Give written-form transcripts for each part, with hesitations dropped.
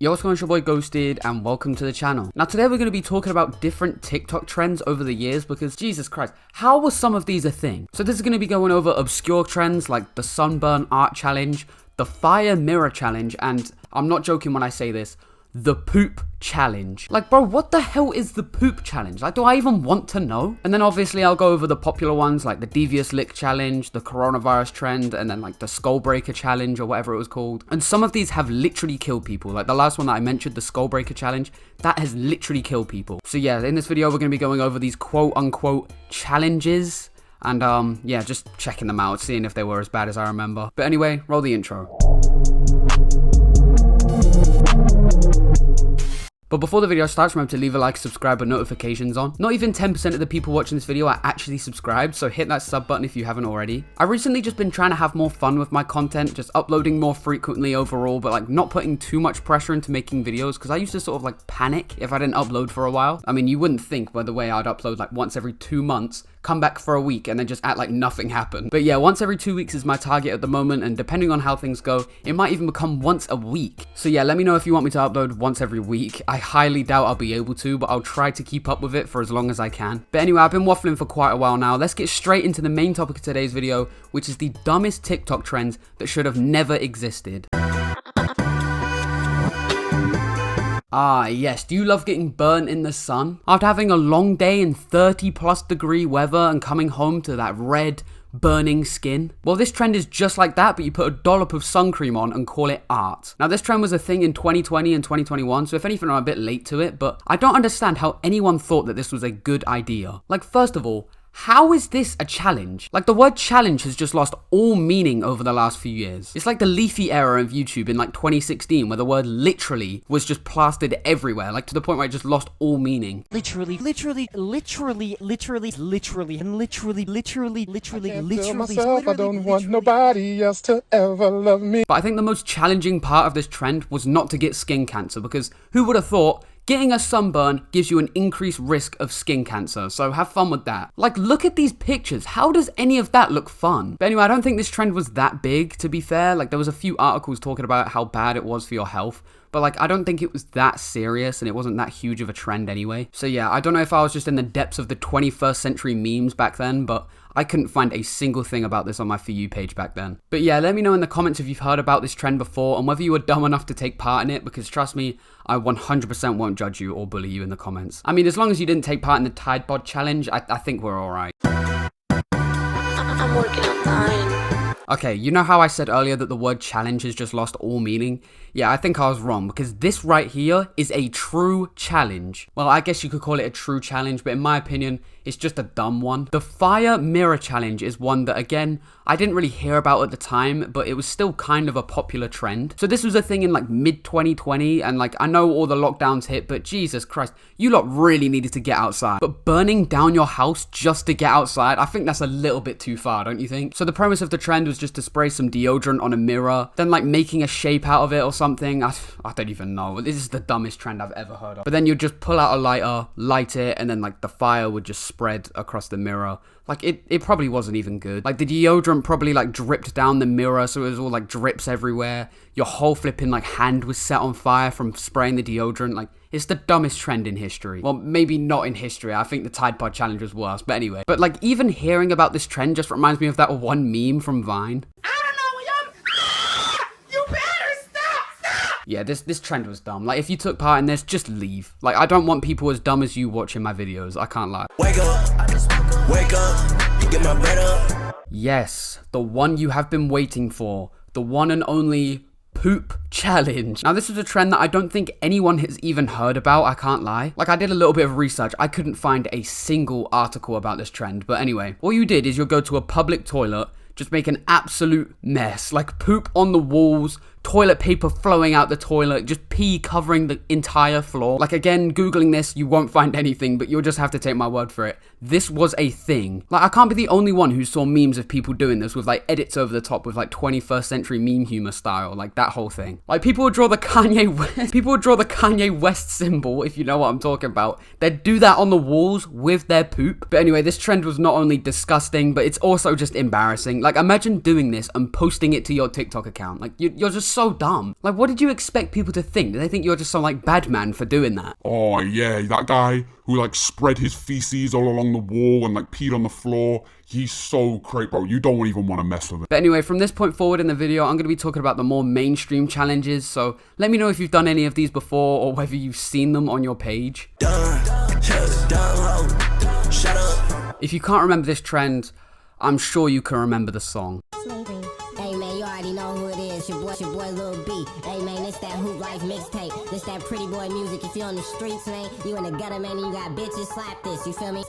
Yo, what's going on, it's your boy Ghosted, and welcome to the channel. Now today we're going to be talking about different TikTok trends over the years because, Jesus Christ, how was some of these a thing? So this is going to be going over obscure trends like the Sunburn Art challenge, the Fire Mirror challenge, and I'm not joking when I say this, the poop challenge. Like, bro, what the hell is the poop challenge? Like, do I even want to know? And then obviously I'll go over the popular ones like the Devious lick challenge, the coronavirus trend, and then like the skull breaker challenge or whatever it was called. And some of these have literally killed people. Like the last one that I mentioned, the skull breaker challenge, that has literally killed people. So yeah, in this video we're going to be going over these quote unquote challenges and yeah, just checking them out, seeing if they were as bad as I remember. But anyway, roll the intro. But before the video starts, remember to leave a like, subscribe, and notifications on. Not even 10% of the people watching this video are actually subscribed, so hit that sub button if you haven't already. I've recently just been trying to have more fun with my content, just uploading more frequently overall, but like not putting too much pressure into making videos, because I used to sort of like panic if I didn't upload for a while. I mean, you wouldn't think, by the way, I'd upload like once every 2 months, come back for a week, and then just act like nothing happened. But yeah, once every 2 weeks is my target at the moment, and depending on how things go, it might even become once a week. So yeah, let me know if you want me to upload once every week. I highly doubt I'll be able to, but I'll try to keep up with it for as long as I can. But anyway, I've been waffling for quite a while now. Let's get straight into the main topic of today's video, which is the dumbest TikTok trends that should have never existed. Ah, yes. Do you love getting burnt in the sun? After having a long day in 30+ degree weather and coming home to that red, burning skin? Well, this trend is just like that, but you put a dollop of sun cream on and call it art. Now, this trend was a thing in 2020 and 2021, so if anything, I'm a bit late to it, but I don't understand how anyone thought that this was a good idea. Like, first of all, how is this a challenge? Like, the word challenge has just lost all meaning over the last few years. It's like the leafy era of YouTube in like 2016, where the word literally was just plastered everywhere, like to the point where it just lost all meaning. Literally. I don't want nobody else to ever love me. But I think the most challenging part of this trend was not to get skin cancer, because who would have thought getting a sunburn gives you an increased risk of skin cancer, so have fun with that. Like, look at these pictures. How does any of that look fun? But anyway, I don't think this trend was that big, to be fair. Like, there was a few articles talking about how bad it was for your health, but like, I don't think it was that serious, and it wasn't that huge of a trend anyway. So yeah, I don't know if I was just in the depths of the 21st century memes back then, but I couldn't find a single thing about this on my For You page back then. But yeah, let me know in the comments if you've heard about this trend before and whether you were dumb enough to take part in it, because trust me, I 100% won't judge you or bully you in the comments. I mean, as long as you didn't take part in the Tide Pod challenge, I think we're alright. I'm working on mine. Okay, you know how I said earlier that the word challenge has just lost all meaning? Yeah, I think I was wrong, because this right here is a true challenge. Well, I guess you could call it a true challenge, but in my opinion, it's just a dumb one. The Fire Mirror challenge is one that, again, I didn't really hear about at the time, but it was still kind of a popular trend. So this was a thing in like mid-2020, and like, I know all the lockdowns hit, but Jesus Christ, you lot really needed to get outside. But burning down your house just to get outside, I think that's a little bit too far, don't you think? So the premise of the trend was just to spray some deodorant on a mirror, then like making a shape out of it or something. I don't even know. This is the dumbest trend I've ever heard of. But then you'd just pull out a lighter, light it, and then like the fire would just spread across the mirror. Like, it probably wasn't even good. Like, the deodorant probably like dripped down the mirror, so it was all like drips everywhere. Your whole flipping like hand was set on fire from spraying the deodorant. Like, it's the dumbest trend in history. Well, maybe not in history. I think the Tide Pod challenge was worse. But anyway. But like, even hearing about this trend just reminds me of that one meme from Vine. Yeah, this trend was dumb. Like, if you took part in this, just leave. Like, I don't want people as dumb as you watching my videos. I can't lie. Wake up, you get my bread up. Yes, the one you have been waiting for. The one and only poop challenge. Now, this is a trend that I don't think anyone has even heard about, I can't lie. Like, I did a little bit of research. I couldn't find a single article about this trend. But anyway, all you did is you'll go to a public toilet, just make an absolute mess. Like, poop on the walls, toilet paper flowing out the toilet, just pee covering the entire floor. Like, again, Googling this, you won't find anything, but you'll just have to take my word for it. This was a thing. Like, I can't be the only one who saw memes of people doing this with, like, edits over the top with, like, 21st century meme humor style, like, that whole thing. Like, people would draw the Kanye West symbol, if you know what I'm talking about. They'd do that on the walls with their poop. But anyway, this trend was not only disgusting, but it's also just embarrassing. Like, imagine doing this and posting it to your TikTok account. Like, you're just so dumb. Like, what did you expect people to think? Did they think you're just some, like, bad man for doing that? Oh yeah, that guy who like spread his feces all along the wall and like peed on the floor. He's so great, bro. You don't even want to mess with him. But anyway, from this point forward in the video, I'm going to be talking about the more mainstream challenges. So let me know if you've done any of these before or whether you've seen them on your page. If you can't remember this trend, I'm sure you can remember the song. Hey man, you already know who it is. Your boy Lil B. Hey man, it's that Hoop Life mixtape. This that pretty boy music. If you on the streets, man, you in the gutter, man, and you got bitches, slap this. You feel me?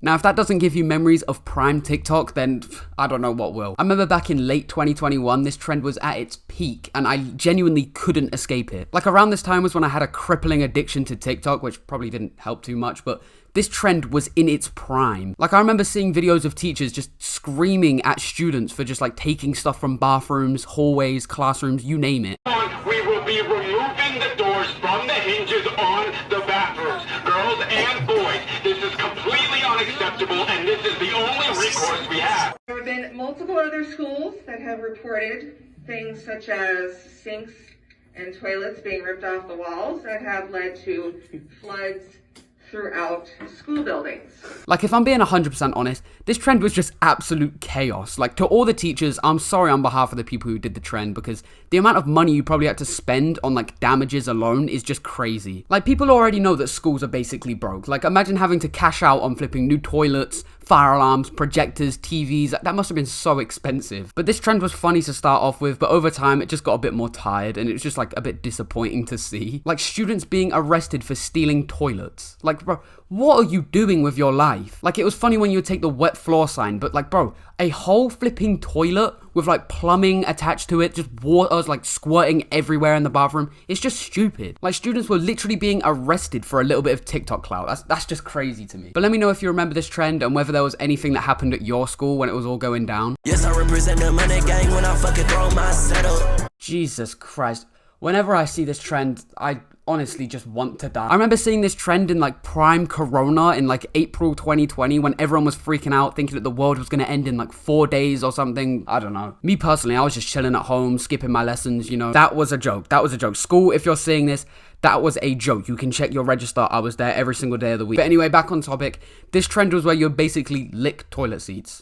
Now, if that doesn't give you memories of prime TikTok, then I don't know what will. I remember back in late 2021, this trend was at its peak, and I genuinely couldn't escape it. Like, around this time was when I had a crippling addiction to TikTok, which probably didn't help too much, but this trend was in its prime. Like, I remember seeing videos of teachers just screaming at students for just, like, taking stuff from bathrooms, hallways, classrooms, you name it. We will be removing the doors from the hinges on the bathrooms, girls and boys. This is completely unacceptable, and this is the only recourse we have. There have been multiple other schools that have reported things such as sinks and toilets being ripped off the walls that have led to floods throughout school buildings. Like, if I'm being 100% honest, this trend was just absolute chaos. Like, to all the teachers, I'm sorry on behalf of the people who did the trend, because the amount of money you probably had to spend on, like, damages alone is just crazy. Like, people already know that schools are basically broke. Like, imagine having to cash out on flipping new toilets, fire alarms, projectors, TVs. That must have been so expensive. But this trend was funny to start off with, but over time it just got a bit more tired, and it was just like a bit disappointing to see. Like, students being arrested for stealing toilets. Like, bro, what are you doing with your life? Like, it was funny when you would take the wet floor sign, but like, bro, a whole flipping toilet with like plumbing attached to it, just water like squirting everywhere in the bathroom. It's just stupid. Like, students were literally being arrested for a little bit of TikTok clout. That's just crazy to me. But let me know if you remember this trend and whether there was anything that happened at your school when it was all going down. Yes, I represent the money gang when I fucking throw my setup. Jesus Christ. Whenever I see this trend, I honestly just want to die. I remember seeing this trend in like prime Corona in like April 2020 when everyone was freaking out thinking that the world was going to end in like 4 days or something. I don't know. Me personally, I was just chilling at home, skipping my lessons, you know. That was a joke. That was a joke. School, if you're seeing this, that was a joke. You can check your register. I was there every single day of the week. But anyway, back on topic. This trend was where you basically lick toilet seats.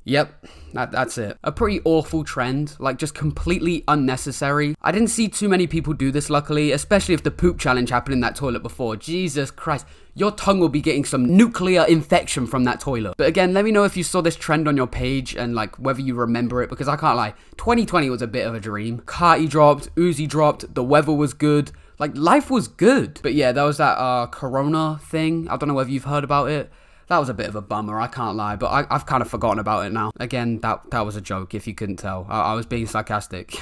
Yep, that's it. A pretty awful trend, like just completely unnecessary. I didn't see too many people do this, luckily, especially if the poop challenge happened in that toilet before. Jesus Christ, your tongue will be getting some nuclear infection from that toilet. But again, let me know if you saw this trend on your page and like whether you remember it, because I can't lie, 2020 was a bit of a dream. Carti dropped, Uzi dropped, the weather was good. Like, life was good. But yeah, there was that Corona thing. I don't know whether you've heard about it. That was a bit of a bummer, I can't lie, but I've kind of forgotten about it now. Again, that was a joke, if you couldn't tell. I was being sarcastic.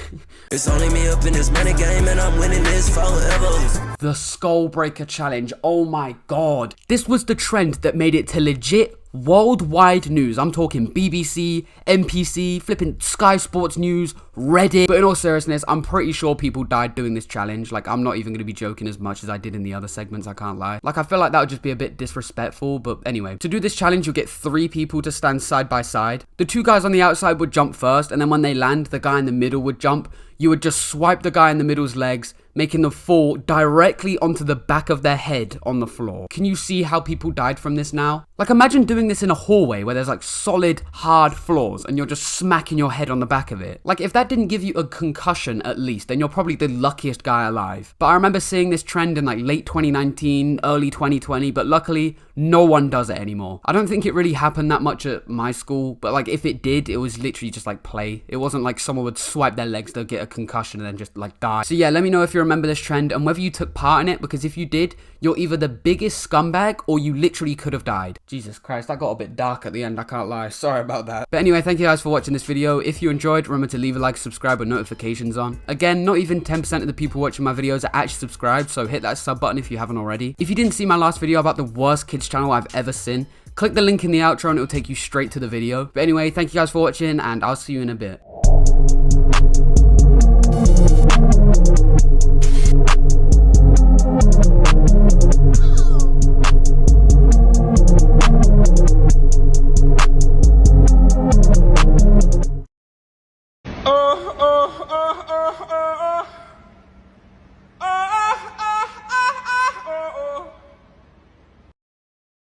It's only me up in this money game and I'm winning this forever. The Skull Breaker Challenge, oh my god. This was the trend that made it to legit worldwide news. I'm talking BBC, NPC, flipping Sky Sports News, Reddit. But in all seriousness, I'm pretty sure people died doing this challenge. Like, I'm not even going to be joking as much as I did in the other segments, I can't lie. Like, I feel like that would just be a bit disrespectful. But anyway, to do this challenge, you'll get 3 people to stand side by side. The 2 guys on the outside would jump first, and then when they land, the guy in the middle would jump. You would just swipe the guy in the middle's legs, making them fall directly onto the back of their head on the floor. Can you see how people died from this now? Like, imagine doing this in a hallway where there's like solid, hard floors and you're just smacking your head on the back of it. Like, if that didn't give you a concussion at least, then you're probably the luckiest guy alive. But I remember seeing this trend in like late 2019, early 2020, but luckily no one does it anymore. I don't think it really happened that much at my school, but like if it did, it was literally just like play. It wasn't like someone would swipe their legs to get a concussion and then just like die. So yeah, let me know if you remember this trend and whether you took part in it, because if you did, you're either the biggest scumbag or you literally could have died. Jesus Christ, that got a bit dark at the end, I can't lie. Sorry about that. But anyway, thank you guys for watching this video. If you enjoyed, remember to leave a like, subscribe with notifications on. Again, not even 10% of the people watching my videos are actually subscribed, so hit that sub button if you haven't already. If you didn't see my last video about the worst kids channel I've ever seen, click the link in the outro and it'll take you straight to the video. But anyway, thank you guys for watching and I'll see you in a bit.